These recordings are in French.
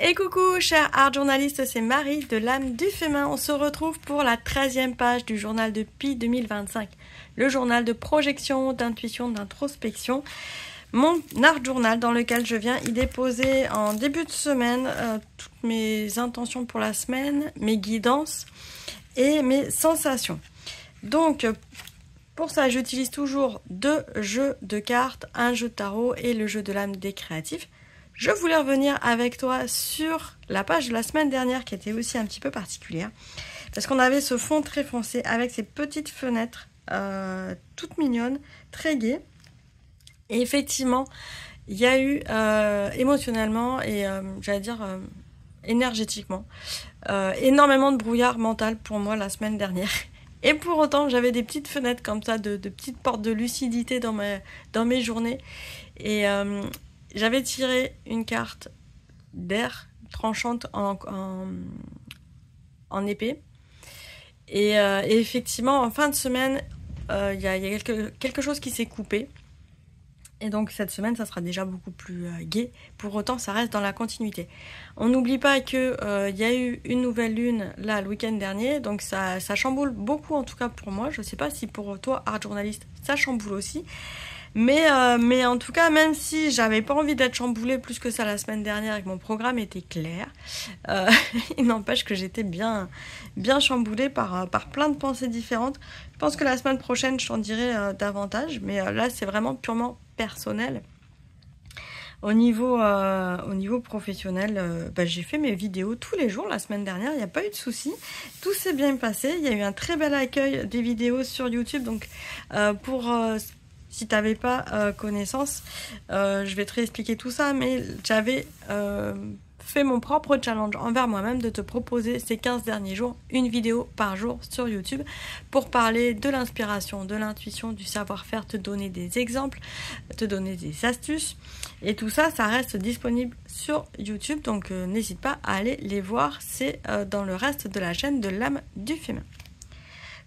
Et coucou chers art journalistes, c'est Marie de l'âme du féminin. On se retrouve pour la 13e page du journal de Pi 2025. Le journal de projection, d'intuition, d'introspection. Mon art journal dans lequel je viens y déposer en début de semaine toutes mes intentions pour la semaine, mes guidances et mes sensations. Donc pour ça j'utilise toujours 2 jeux de cartes, un jeu de tarot et le jeu de l'âme des créatifs. Je voulais revenir avec toi sur la page de la semaine dernière qui était aussi un petit peu particulière. Parce qu'on avait ce fond très foncé avec ces petites fenêtres toutes mignonnes, très gaies. Et effectivement, il y a eu émotionnellement et j'allais dire énergétiquement énormément de brouillard mental pour moi la semaine dernière. Et pour autant, j'avais des petites fenêtres comme ça, de petites portes de lucidité dans mes journées. Et j'avais tiré une carte d'air tranchante en épée. Et effectivement, en fin de semaine, il y a quelque chose qui s'est coupé. Et donc cette semaine, ça sera déjà beaucoup plus gai. Pour autant, ça reste dans la continuité. On n'oublie pas qu'il y a eu une nouvelle lune là le week-end dernier. Donc ça chamboule beaucoup, en tout cas pour moi. Je ne sais pas si pour toi, art journaliste, ça chamboule aussi. Mais en tout cas, même si j'avais pas envie d'être chamboulée plus que ça la semaine dernière et que mon programme était clair, il n'empêche que j'étais bien chamboulée par plein de pensées différentes. Je pense que la semaine prochaine, je t'en dirai davantage, mais là, c'est vraiment purement personnel. Au niveau professionnel, j'ai fait mes vidéos tous les jours la semaine dernière, il n'y a pas eu de soucis, tout s'est bien passé, il y a eu un très bel accueil des vidéos sur YouTube, donc si tu n'avais pas connaissance, je vais te réexpliquer tout ça, mais j'avais fait mon propre challenge envers moi-même de te proposer ces 15 derniers jours, une vidéo par jour sur YouTube pour parler de l'inspiration, de l'intuition, du savoir-faire, te donner des exemples, te donner des astuces. Et tout ça, ça reste disponible sur YouTube, donc n'hésite pas à aller les voir, c'est dans le reste de la chaîne de l'âme du féminin.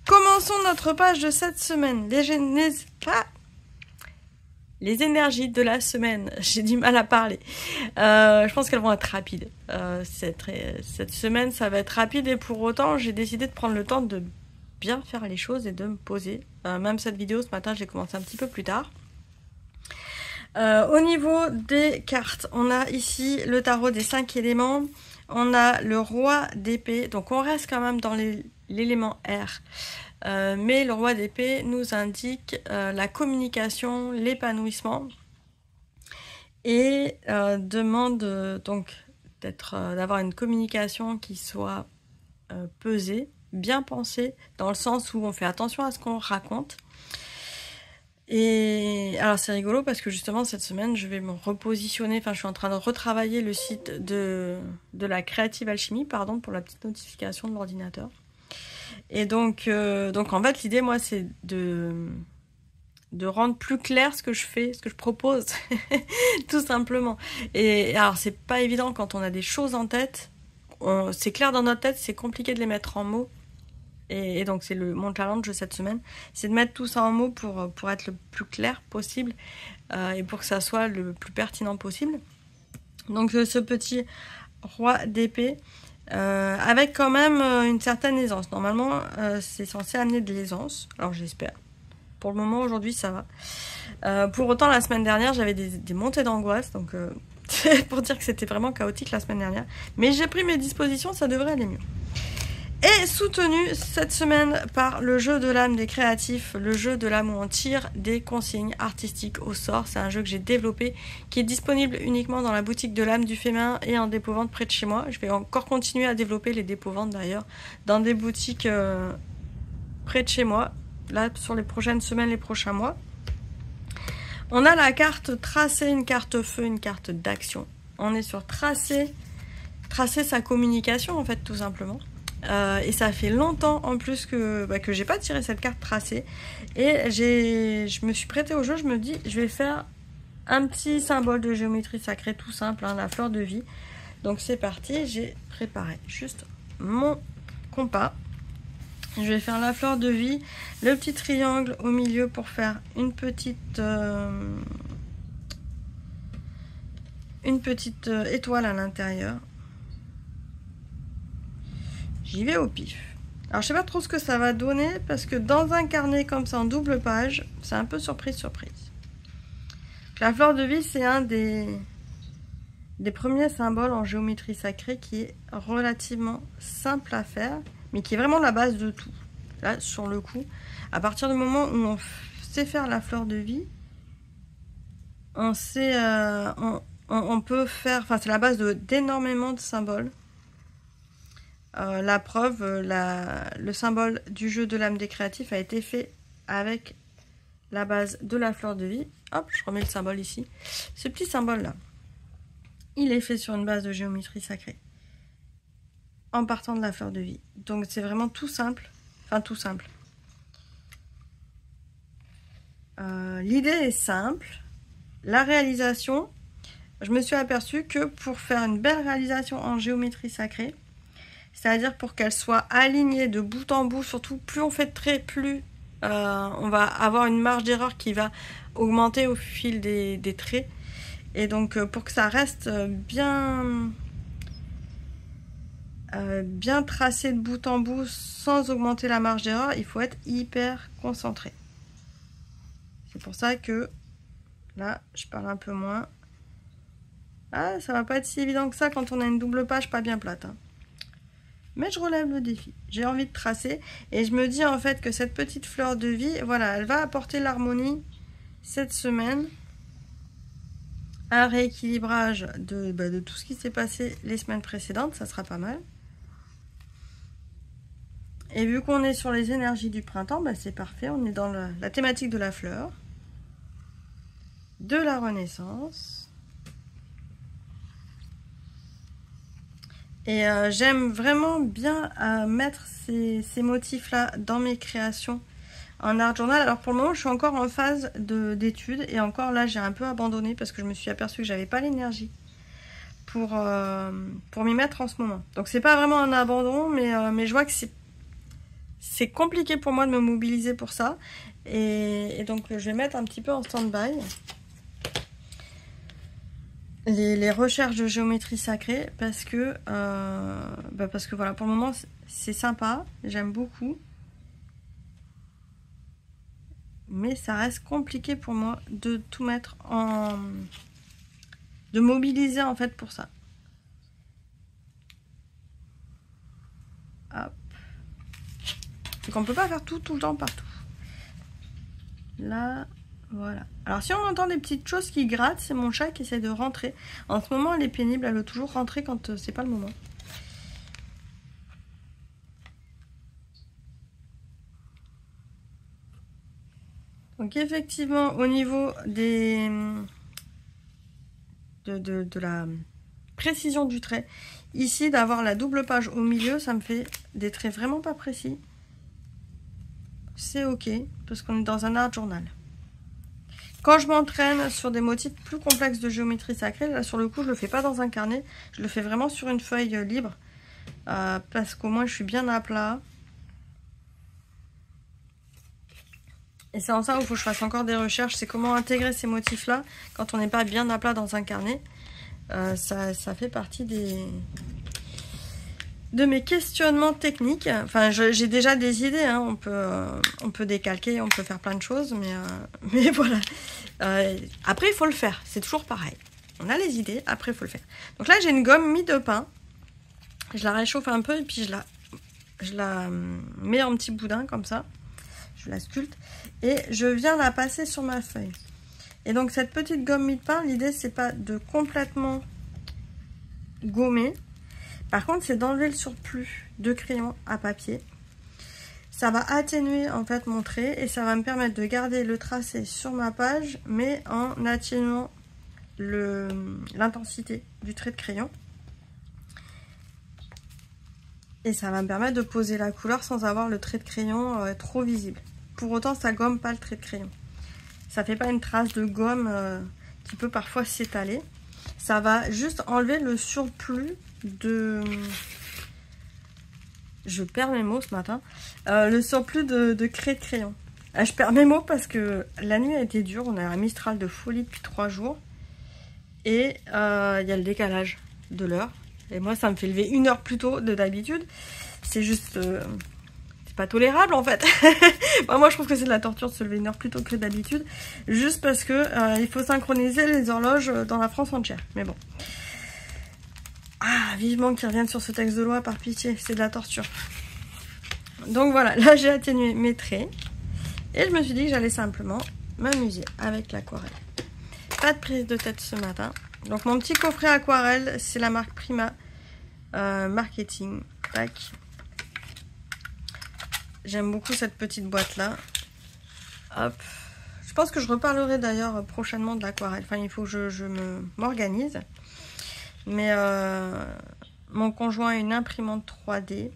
Commençons notre page de cette semaine. Les énergies de la semaine, j'ai du mal à parler. Je pense qu'elles vont être rapides. Cette semaine, ça va être rapide et pour autant, j'ai décidé de prendre le temps de bien faire les choses et de me poser. Même cette vidéo, ce matin, j'ai commencé un petit peu plus tard. Au niveau des cartes, on a ici le tarot des 5 éléments. On a le roi d'épée. Donc, on reste quand même dans l'élément air. Mais le roi d'épée nous indique la communication, l'épanouissement et demande donc d'avoir une communication qui soit pesée, bien pensée, dans le sens où on fait attention à ce qu'on raconte. Et alors c'est rigolo parce que justement cette semaine je vais me repositionner, je suis en train de retravailler le site de la Creative Alchemy, pardon pour la petite notification de l'ordinateur. Et donc en fait l'idée moi c'est de rendre plus clair ce que je fais, ce que je propose tout simplement. Et alors c'est pas évident quand on a des choses en tête, c'est clair dans notre tête, c'est compliqué de les mettre en mots. Et donc c'est mon challenge de cette semaine, c'est de mettre tout ça en mots pour être le plus clair possible et pour que ça soit le plus pertinent possible. Donc ce petit roi d'épée avec quand même une certaine aisance. Normalement c'est censé amener de l'aisance, alors j'espère. Pour le moment aujourd'hui ça va. Pour autant la semaine dernière j'avais des montées d'angoisse, donc pour dire que c'était vraiment chaotique la semaine dernière. Mais j'ai pris mes dispositions, ça devrait aller mieux. Et soutenu cette semaine par le jeu de l'âme des créatifs, le jeu de l'âme où on tire des consignes artistiques au sort. C'est un jeu que j'ai développé, qui est disponible uniquement dans la boutique de l'âme du féminin et en dépôt-vente près de chez moi. Je vais encore continuer à développer les dépôts-ventes d'ailleurs dans des boutiques près de chez moi, là sur les prochaines semaines, les prochains mois. On a la carte tracée, une carte feu, une carte d'action. On est sur tracer sa communication en fait tout simplement. Et ça fait longtemps en plus que j'ai pas tiré cette carte tracée et je me suis prêtée au jeu. Je me dis je vais faire un petit symbole de géométrie sacrée tout simple, la fleur de vie. Donc c'est parti, j'ai préparé juste mon compas. Je vais faire la fleur de vie, le petit triangle au milieu pour faire une petite étoile à l'intérieur. J'y vais au pif. Alors je sais pas trop ce que ça va donner parce que dans un carnet comme ça en double page, c'est un peu surprise. La fleur de vie, c'est un des premiers symboles en géométrie sacrée qui est relativement simple à faire, mais qui est vraiment la base de tout. Là, sur le coup, à partir du moment où on sait faire la fleur de vie, on sait, on peut faire, enfin c'est la base d'énormément de symboles. La preuve, le symbole du jeu de l'âme des créatifs a été fait avec la base de la fleur de vie. Hop, je remets le symbole ici. Ce petit symbole là, il est fait sur une base de géométrie sacrée en partant de la fleur de vie. Donc c'est vraiment tout simple, enfin tout simple. L'idée est simple. La réalisation, je me suis aperçue que pour faire une belle réalisation en géométrie sacrée, c'est-à-dire pour qu'elle soit alignée de bout en bout, surtout plus on fait de traits, plus on va avoir une marge d'erreur qui va augmenter au fil des traits. Et donc pour que ça reste bien tracé de bout en bout sans augmenter la marge d'erreur, il faut être hyper concentré. C'est pour ça que là, je parle un peu moins. Ah, ça va pas être si évident que ça quand on a une double page pas bien plate. Hein. Mais je relève le défi. J'ai envie de tracer. Et je me dis en fait que cette petite fleur de vie, voilà, elle va apporter l'harmonie cette semaine. Un rééquilibrage de tout ce qui s'est passé les semaines précédentes. Ça sera pas mal. Et vu qu'on est sur les énergies du printemps, bah c'est parfait. On est dans la thématique de la fleur. De la renaissance. Et j'aime vraiment bien mettre ces motifs-là dans mes créations en art journal. Alors pour le moment, je suis encore en phase d'étude. Et encore là, j'ai un peu abandonné parce que je me suis aperçue que j'avais pas l'énergie pour m'y mettre en ce moment. Donc c'est pas vraiment un abandon, mais je vois que c'est compliqué pour moi de me mobiliser pour ça. Et donc je vais mettre un petit peu en stand-by les recherches de géométrie sacrée parce que voilà, pour le moment c'est sympa, j'aime beaucoup, mais ça reste compliqué pour moi de tout mettre de mobiliser en fait pour ça. Hop. Donc on peut pas faire tout le temps partout. Là. Voilà. Alors si on entend des petites choses qui grattent, c'est mon chat qui essaie de rentrer. En ce moment, elle est pénible, elle veut toujours rentrer quand c'est pas le moment. Donc effectivement, au niveau de la précision du trait, ici d'avoir la double page au milieu, ça me fait des traits vraiment pas précis. C'est ok, parce qu'on est dans un art journal. Quand je m'entraîne sur des motifs plus complexes de géométrie sacrée, là sur le coup je le fais pas dans un carnet, je le fais vraiment sur une feuille libre, parce qu'au moins je suis bien à plat. Et c'est en ça où il faut que je fasse encore des recherches, c'est comment intégrer ces motifs là quand on n'est pas bien à plat dans un carnet. Ça fait partie de mes questionnements techniques. Enfin, j'ai déjà des idées, hein. On peut décalquer, on peut faire plein de choses, mais voilà. Après, il faut le faire, c'est toujours pareil. On a les idées, après, il faut le faire. Donc là, j'ai une gomme mie de pain. Je la réchauffe un peu et puis je la mets en petits boudins comme ça. Je la sculpte et je viens la passer sur ma feuille. Et donc, cette petite gomme mie de pain, l'idée, c'est pas de complètement gommer. Par contre, c'est d'enlever le surplus de crayon à papier. Ça va atténuer en fait mon trait et ça va me permettre de garder le tracé sur ma page, mais en atténuant l'intensité du trait de crayon. Et ça va me permettre de poser la couleur sans avoir le trait de crayon trop visible. Pour autant, ça gomme pas le trait de crayon. Ça fait pas une trace de gomme qui peut parfois s'étaler. Ça va juste enlever le surplus de... Je perds mes mots ce matin. Le surplus de craie de crayon. Je perds mes mots parce que la nuit a été dure. On a un Mistral de folie depuis 3 jours. Et il y a le décalage de l'heure. Et moi, ça me fait lever 1 heure plus tôt de d'habitude. c'est juste... c'est pas tolérable en fait. Enfin, moi je trouve que c'est de la torture de se lever 1 heure plus tôt que d'habitude. Juste parce que il faut synchroniser les horloges dans la France entière. Mais bon. Ah, vivement qu'ils reviennent sur ce texte de loi, par pitié, c'est de la torture. Donc voilà, là j'ai atténué mes traits. Et je me suis dit que j'allais simplement m'amuser avec l'aquarelle. Pas de prise de tête ce matin. Donc mon petit coffret aquarelle, c'est la marque Prima Marketing. Tac. J'aime beaucoup cette petite boîte là. Hop. Je pense que je reparlerai d'ailleurs prochainement de l'aquarelle. Enfin, il faut que je m'organise. Mais mon conjoint a une imprimante 3D.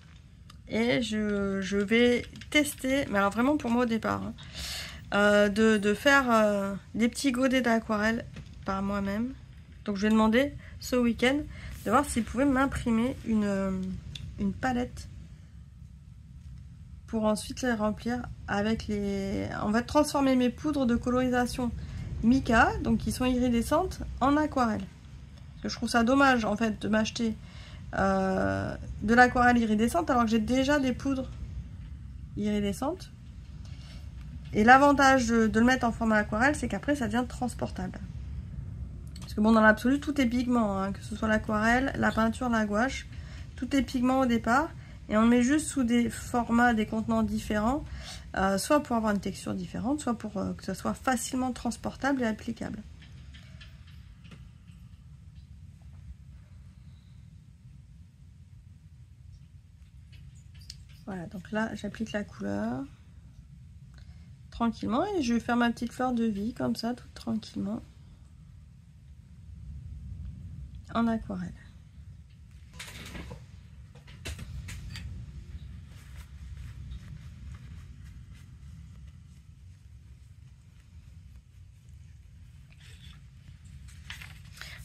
Et je vais tester, mais alors vraiment pour moi au départ, hein, de faire des petits godets d'aquarelle par moi-même. Donc je vais demander ce week-end de voir s'il pouvait m'imprimer une palette pour ensuite les remplir avec les... On va transformer mes poudres de colorisation mica, donc qui sont iridescentes, en aquarelle. Parce que je trouve ça dommage en fait de m'acheter de l'aquarelle iridescente alors que j'ai déjà des poudres iridescentes. Et l'avantage de le mettre en format aquarelle, c'est qu'après ça devient transportable. Parce que bon, dans l'absolu, tout est pigment, hein, que ce soit l'aquarelle, la peinture, la gouache, tout est pigment au départ. Et on le met juste sous des formats, des contenants différents, soit pour avoir une texture différente, soit pour que ça soit facilement transportable et applicable. Voilà, donc là, j'applique la couleur tranquillement et je vais faire ma petite fleur de vie comme ça, toute tranquillement, en aquarelle.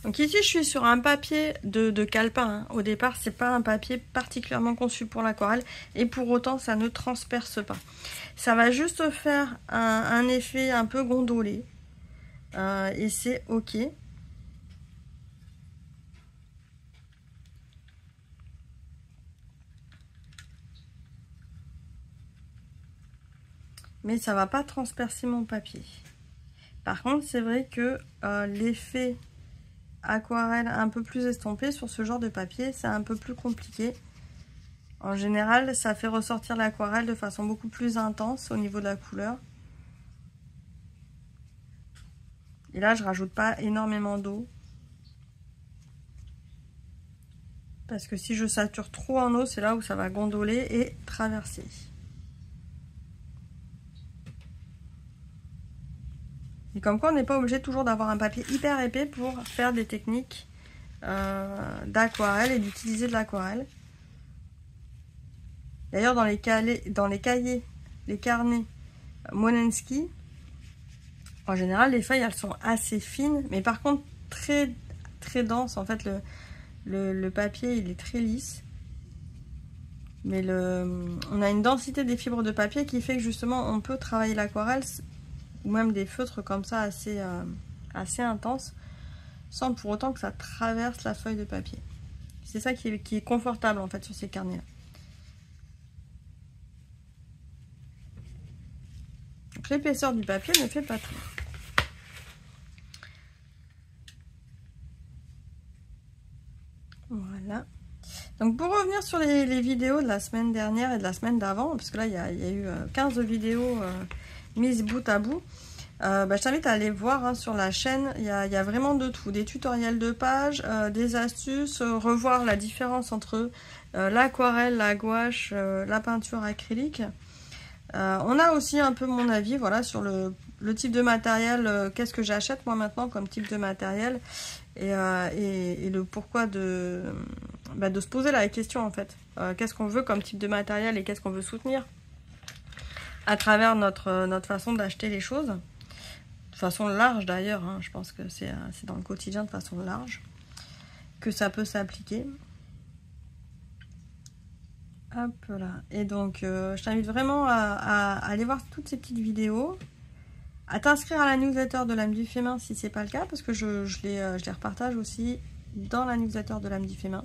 Donc ici, je suis sur un papier de calepin. Hein. Au départ, c'est pas un papier particulièrement conçu pour l'aquarelle. Et pour autant, ça ne transperce pas. Ça va juste faire un effet un peu gondolé. Et c'est ok. Mais ça va pas transpercer mon papier. Par contre, c'est vrai que l'effet aquarelle un peu plus estompé sur ce genre de papier, c'est un peu plus compliqué. En général, ça fait ressortir l'aquarelle de façon beaucoup plus intense au niveau de la couleur. Et là, je rajoute pas énormément d'eau. Parce que si je sature trop en eau, c'est là où ça va gondoler et traverser. Et comme quoi, on n'est pas obligé toujours d'avoir un papier hyper épais pour faire des techniques d'aquarelle et d'utiliser de l'aquarelle. D'ailleurs, dans les cahiers, les carnets Monensky, en général, les feuilles, elles sont assez fines, mais par contre, très, très denses. En fait, le papier, il est très lisse. Mais on a une densité des fibres de papier qui fait que justement, on peut travailler l'aquarelle ou même des feutres comme ça assez intenses, sans pour autant que ça traverse la feuille de papier. C'est ça qui est confortable en fait sur ces carnets-là. Donc l'épaisseur du papier ne fait pas tout. Voilà. Donc pour revenir sur les vidéos de la semaine dernière et de la semaine d'avant, parce que là il y a eu 15 vidéos mises bout à bout, je t'invite à aller voir hein, sur la chaîne, il y a vraiment de tout, des tutoriels de pages, des astuces, revoir la différence entre l'aquarelle, la gouache, la peinture acrylique. On a aussi un peu mon avis voilà, sur le type de matériel, qu'est-ce que j'achète moi maintenant comme type de matériel et le pourquoi de se poser la question en fait. Qu'est-ce qu'on veut comme type de matériel et qu'est-ce qu'on veut soutenir à travers notre façon d'acheter les choses. De façon large d'ailleurs, hein, je pense que c'est dans le quotidien de façon large que ça peut s'appliquer. Hop là. Et donc, je t'invite vraiment à aller voir toutes ces petites vidéos, à t'inscrire à la newsletter de l'âme du fémin si c'est pas le cas, parce que je les repartage aussi dans la newsletter de l'âme du fémin.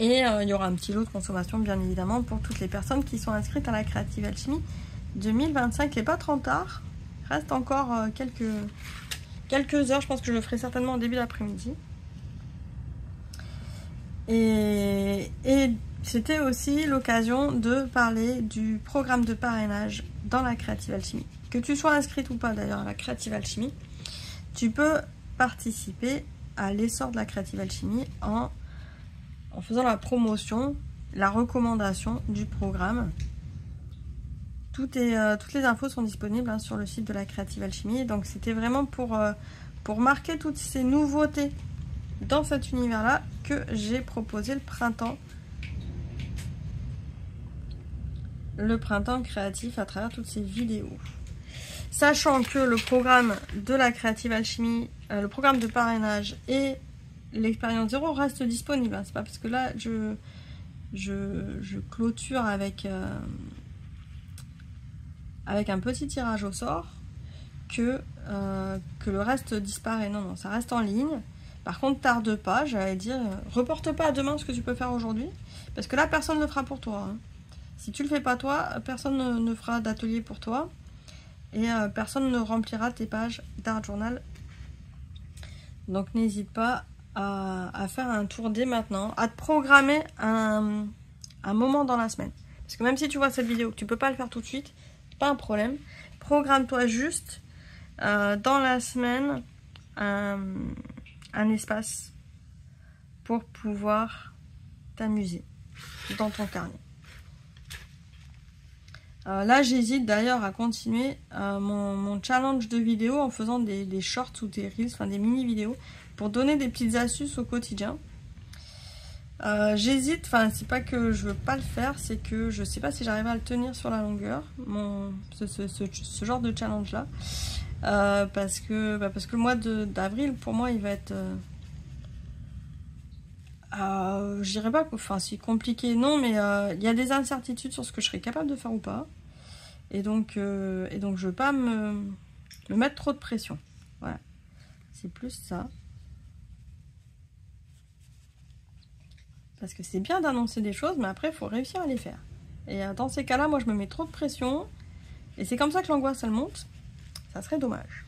Et il y aura un petit lot de consommation, bien évidemment, pour toutes les personnes qui sont inscrites à la Creative Alchemy 2025. Il n'est pas trop tard. Reste encore quelques heures. Je pense que je le ferai certainement au début d'après-midi. Et c'était aussi l'occasion de parler du programme de parrainage dans la Creative Alchemy. Que tu sois inscrite ou pas d'ailleurs à la Creative Alchemy, tu peux participer à l'essor de la Creative Alchemy en faisant la promotion, la recommandation du programme. Toutes les infos sont disponibles sur le site de la Creative Alchemy. Donc c'était vraiment pour marquer toutes ces nouveautés dans cet univers-là que j'ai proposé le printemps créatif à travers toutes ces vidéos. Sachant que le programme de la Creative Alchemy, le programme de parrainage et l'expérience 0 reste disponible. C'est pas parce que là je clôture avec un petit tirage au sort que le reste disparaît. Non, ça reste en ligne. Par contre, tarde pas, j'allais dire, reporte pas à demain ce que tu peux faire aujourd'hui, parce que là, personne ne le fera pour toi. Hein. Si tu le fais pas toi, personne ne fera d'atelier pour toi, et personne ne remplira tes pages d'art journal. Donc n'hésite pas à faire un tour dès maintenant, à te programmer un moment dans la semaine. Parce que même si tu vois cette vidéo, que tu peux pas le faire tout de suite, pas un problème. Programme-toi juste dans la semaine un espace pour pouvoir t'amuser dans ton carnet. Là, j'hésite d'ailleurs à continuer mon challenge de vidéo en faisant des shorts ou des reels, enfin des mini-vidéos, pour donner des petites astuces au quotidien. J'hésite, enfin c'est pas que je veux pas le faire, c'est que je sais pas si j'arrive à le tenir sur la longueur, ce genre de challenge là. Parce que le mois d'avril, pour moi, il va être... je dirais pas, enfin c'est compliqué, non, mais il y a des incertitudes sur ce que je serais capable de faire ou pas. Et donc je veux pas me mettre trop de pression. Voilà. C'est plus ça. Parce que c'est bien d'annoncer des choses, mais après, il faut réussir à les faire. Et dans ces cas-là, moi, je me mets trop de pression. Et c'est comme ça que l'angoisse, elle monte. Ça serait dommage.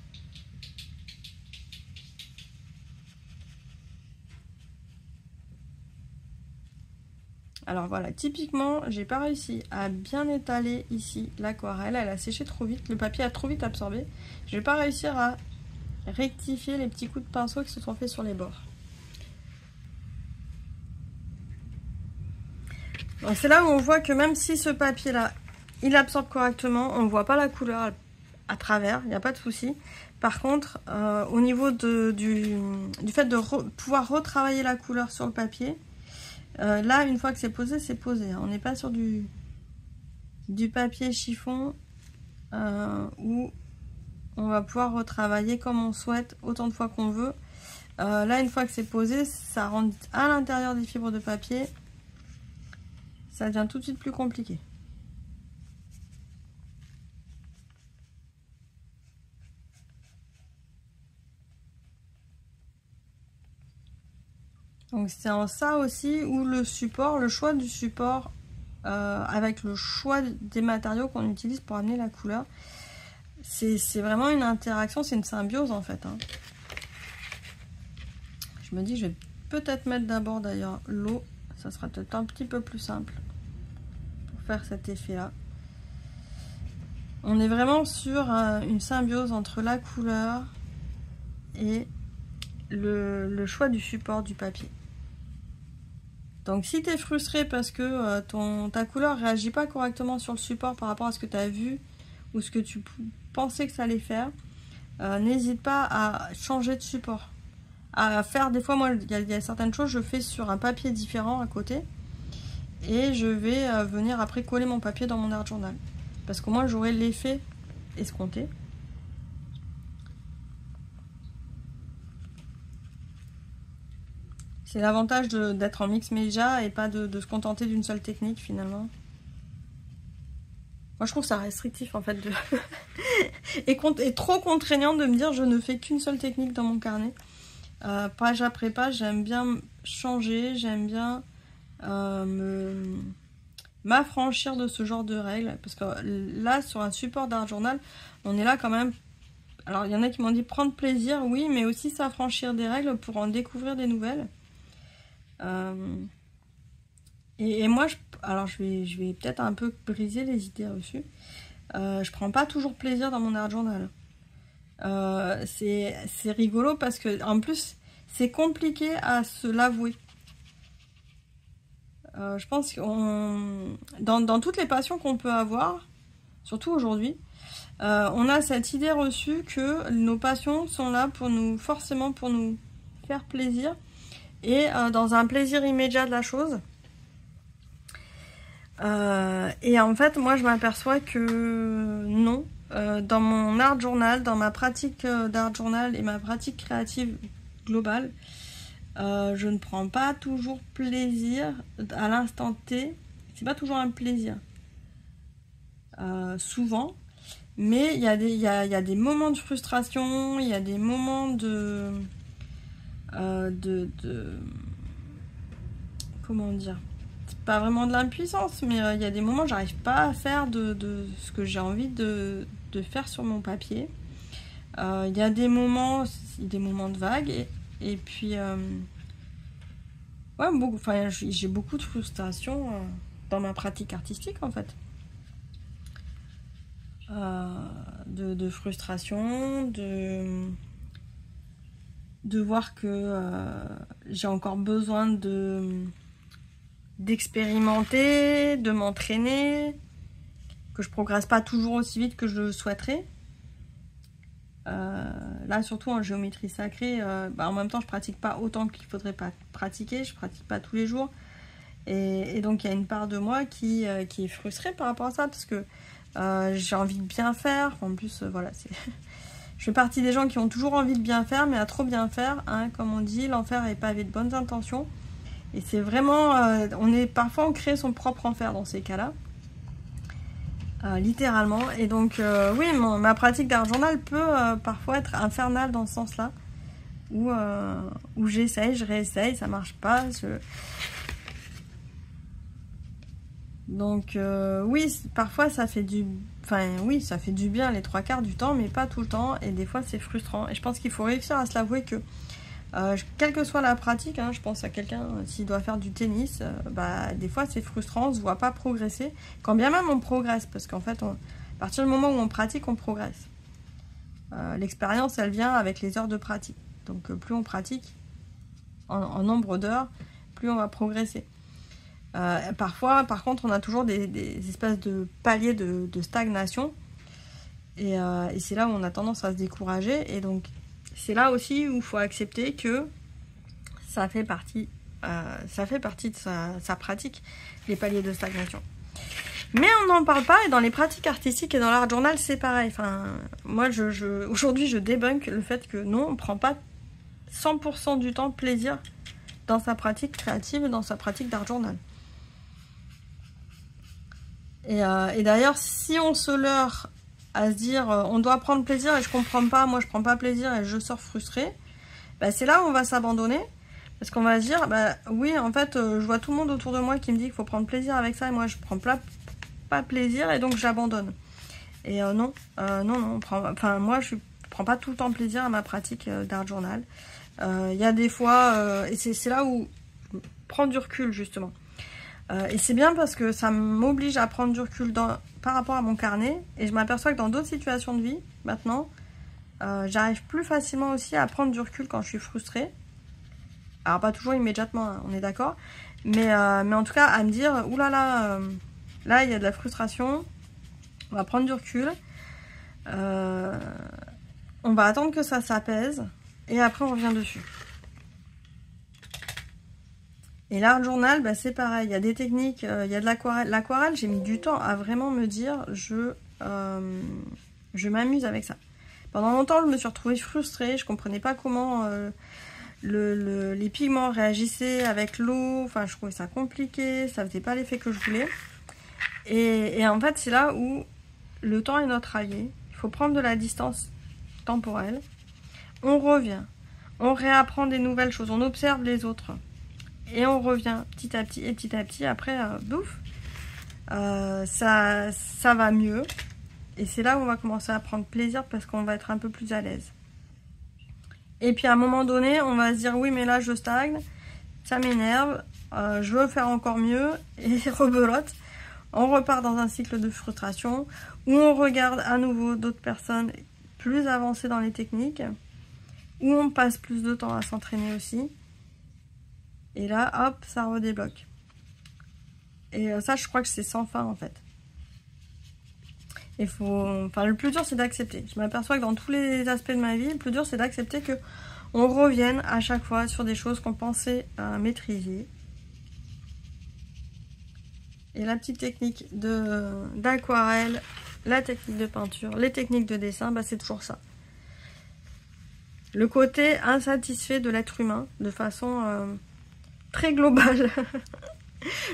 Alors voilà, typiquement, j'ai pas réussi à bien étaler ici l'aquarelle. Elle a séché trop vite. Le papier a trop vite absorbé. Je vais pas réussir à rectifier les petits coups de pinceau qui se sont faits sur les bords. Donc c'est là où on voit que même si ce papier là il absorbe correctement, on ne voit pas la couleur à travers, il n'y a pas de souci. Par contre au niveau du fait de pouvoir retravailler la couleur sur le papier, là une fois que c'est posé, hein. On n'est pas sur du papier chiffon où on va pouvoir retravailler comme on souhaite autant de fois qu'on veut. Là une fois que c'est posé, ça rentre à l'intérieur des fibres de papier. Ça devient tout de suite plus compliqué. Donc c'est en ça aussi où le support, le choix du support avec le choix des matériaux qu'on utilise pour amener la couleur, c'est vraiment une interaction, c'est une symbiose en fait. Hein. Je me dis je vais peut-être mettre d'abord d'ailleurs l'eau, ça sera peut-être un petit peu plus simple. Faire cet effet là, on est vraiment sur une symbiose entre la couleur et le choix du support du papier. Donc si tu es frustré parce que ta couleur réagit pas correctement sur le support par rapport à ce que tu as vu ou ce que tu pensais que ça allait faire, n'hésite pas à changer de support, à faire des fois, moi il y a certaines choses je fais sur un papier différent à côté. Et je vais venir après coller mon papier dans mon art journal. Parce qu'au moins j'aurai l'effet escompté. C'est l'avantage d'être en mix média et pas de se contenter d'une seule technique finalement. Moi je trouve ça restrictif en fait. et trop contraignant de me dire je ne fais qu'une seule technique dans mon carnet. Page après page, j'aime bien changer, j'aime bien m'affranchir de ce genre de règles. Parce que là, sur un support d'art journal, on est là quand même. Alors, il y en a qui m'ont dit prendre plaisir, oui, mais aussi s'affranchir des règles pour en découvrir des nouvelles. Et moi, alors je vais peut-être un peu briser les idées reçues. Je prends pas toujours plaisir dans mon art journal. C'est rigolo parce que en plus c'est compliqué à se l'avouer. Je pense qu'on dans toutes les passions qu'on peut avoir, surtout aujourd'hui, on a cette idée reçue que nos passions sont là forcément pour nous faire plaisir et dans un plaisir immédiat de la chose. Et en fait, moi je m'aperçois que non. Dans mon art journal, dans ma pratique d'art journal et ma pratique créative globale, je ne prends pas toujours plaisir à l'instant T. C'est pas toujours un plaisir. Souvent. Mais il y a des moments de frustration, il y a des moments de comment dire, c'est pas vraiment de l'impuissance, mais il y a des moments où j'arrive pas à faire de ce que j'ai envie de faire sur mon papier. Il y a des moments de vague et puis ouais, j'ai beaucoup de frustration dans ma pratique artistique en fait. De frustration, de voir que j'ai encore besoin d'expérimenter, de m'entraîner, que je progresse pas toujours aussi vite que je le souhaiterais. Là, surtout en géométrie sacrée, en même temps, je pratique pas autant qu'il faudrait pas pratiquer, je pratique pas tous les jours. Et donc, il y a une part de moi qui est frustrée par rapport à ça, parce que j'ai envie de bien faire. En plus, voilà, je fais partie des gens qui ont toujours envie de bien faire, mais à trop bien faire, hein, comme on dit, l'enfer est pavé de bonnes intentions. Et c'est vraiment, parfois on crée son propre enfer dans ces cas-là, littéralement. Et donc, oui, ma pratique d'art journal peut parfois être infernale dans ce sens-là, où j'essaye, je réessaye, ça marche pas. Donc, oui, parfois ça fait ça fait du bien les 3/4 du temps, mais pas tout le temps. Et des fois, c'est frustrant. Et je pense qu'il faut réussir à se l'avouer que quelle que soit la pratique, hein, je pense à quelqu'un s'il doit faire du tennis, des fois c'est frustrant, on se voit pas progresser, quand bien même on progresse, parce qu'en fait, à partir du moment où on pratique, on progresse. L'expérience, elle vient avec les heures de pratique. Donc plus on pratique en nombre d'heures, plus on va progresser. Parfois, par contre, on a toujours des espèces de paliers de stagnation, et c'est là où on a tendance à se décourager, et donc c'est là aussi où il faut accepter que ça fait partie de sa pratique, les paliers de stagnation. Mais on n'en parle pas, et dans les pratiques artistiques et dans l'art journal, c'est pareil. Enfin, moi, aujourd'hui, je débunk le fait que non, on ne prend pas 100% du temps plaisir dans sa pratique créative et dans sa pratique d'art journal. Et d'ailleurs, si on se leurre à se dire on doit prendre plaisir et je comprends pas, moi je prends pas plaisir et je sors frustrée, c'est là où on va s'abandonner, parce qu'on va se dire oui, en fait je vois tout le monde autour de moi qui me dit qu'il faut prendre plaisir avec ça, et moi je prends pas plaisir, et donc j'abandonne. Et non, moi je prends pas tout le temps plaisir à ma pratique d'art journal. Il y a des fois, et c'est là où je prends du recul justement. Et c'est bien parce que ça m'oblige à prendre du recul par rapport à mon carnet, et je m'aperçois que dans d'autres situations de vie, maintenant, j'arrive plus facilement aussi à prendre du recul quand je suis frustrée. Alors pas toujours immédiatement, hein, on est d'accord, mais en tout cas à me dire, oulala, là il y a de la frustration, on va prendre du recul, on va attendre que ça s'apaise, et après on revient dessus. Et l'art journal, c'est pareil, il y a des techniques, il y a de l'aquarelle. L'aquarelle, j'ai mis du temps à vraiment me dire, je m'amuse avec ça. Pendant longtemps, je me suis retrouvée frustrée, je comprenais pas comment les pigments réagissaient avec l'eau, enfin je trouvais ça compliqué, ça faisait pas l'effet que je voulais. Et en fait, c'est là où le temps est notre allié, il faut prendre de la distance temporelle, on revient, on réapprend des nouvelles choses, on observe les autres. et on revient petit à petit, et petit à petit, après, bouf, ça va mieux. Et c'est là où on va commencer à prendre plaisir parce qu'on va être un peu plus à l'aise. Et puis à un moment donné, on va se dire oui, mais là je stagne, ça m'énerve, je veux faire encore mieux, et rebelote. On repart dans un cycle de frustration où on regarde à nouveau d'autres personnes plus avancées dans les techniques, où on passe plus de temps à s'entraîner aussi. Et là, hop, ça redébloque. Et ça, je crois que c'est sans fin en fait. Le plus dur, c'est d'accepter. Je m'aperçois que dans tous les aspects de ma vie, le plus dur, c'est d'accepter que on revienne à chaque fois sur des choses qu'on pensait maîtriser. Et la petite technique d'aquarelle, la technique de peinture, les techniques de dessin, bah, c'est toujours ça. Le côté insatisfait de l'être humain, de façon très globale,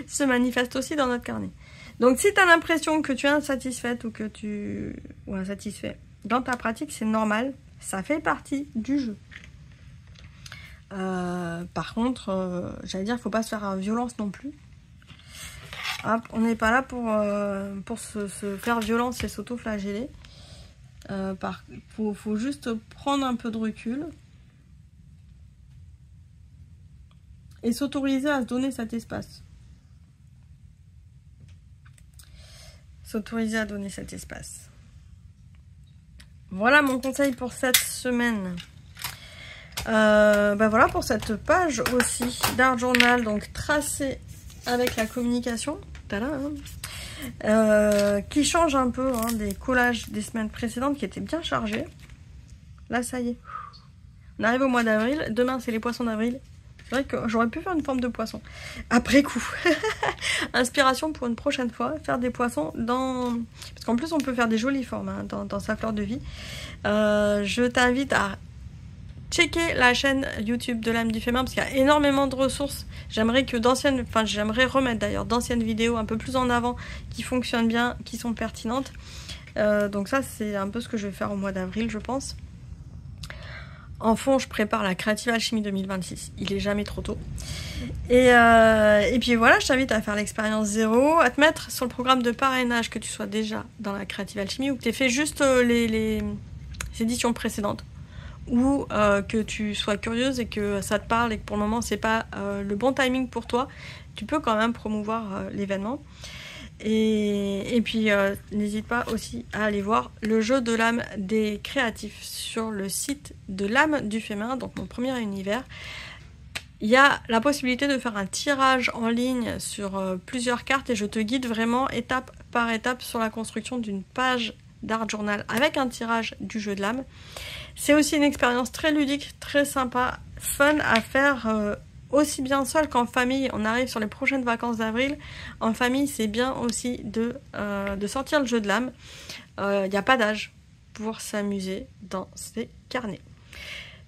se manifeste aussi dans notre carnet. Donc si tu as l'impression que tu es insatisfaite ou insatisfait dans ta pratique, c'est normal, ça fait partie du jeu. Par contre, j'allais dire, il ne faut pas se faire violence non plus. Hop, on n'est pas là pour se faire violence et s'auto-flageller. Faut juste prendre un peu de recul et s'autoriser à se donner cet espace. S'autoriser à donner cet espace. Voilà mon conseil pour cette semaine. Voilà pour cette page aussi d'Art Journal, donc tracée avec la communication. Qui change un peu des collages des semaines précédentes qui étaient bien chargés. Là, ça y est. On arrive au mois d'avril. Demain, c'est les poissons d'avril. C'est vrai que j'aurais pu faire une forme de poisson. Après coup. Inspiration pour une prochaine fois. Faire des poissons dans... Parce qu'en plus, on peut faire des jolies formes dans sa fleur de vie. Je t'invite à checker la chaîne YouTube de l'âme du féminin parce qu'il y a énormément de ressources. J'aimerais remettre d'ailleurs d'anciennes vidéos un peu plus en avant qui fonctionnent bien, qui sont pertinentes. Donc ça, c'est un peu ce que je vais faire au mois d'avril, je pense. En fond, je prépare la Creative Alchemy 2026. Il est jamais trop tôt. Et puis voilà, je t'invite à faire l'expérience 0, à te mettre sur le programme de parrainage, que tu sois déjà dans la Creative Alchemy ou que tu aies fait juste les éditions précédentes. Ou que tu sois curieuse et que ça te parle et que pour le moment c'est pas le bon timing pour toi, tu peux quand même promouvoir l'événement. Et puis n'hésite pas aussi à aller voir le jeu de l'âme des créatifs sur le site de l'âme du féminin, donc mon premier univers. Il y a la possibilité de faire un tirage en ligne sur plusieurs cartes et je te guide vraiment étape par étape sur la construction d'une page d'Art Journal avec un tirage du jeu de l'âme. C'est aussi une expérience très ludique, très sympa, fun à faire aussi bien seul qu'en famille. On arrive sur les prochaines vacances d'avril. En famille, c'est bien aussi de sortir le jeu de l'âme. Il n'y a pas d'âge pour s'amuser dans ces carnets.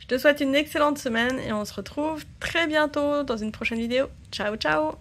Je te souhaite une excellente semaine et on se retrouve très bientôt dans une prochaine vidéo. Ciao, ciao!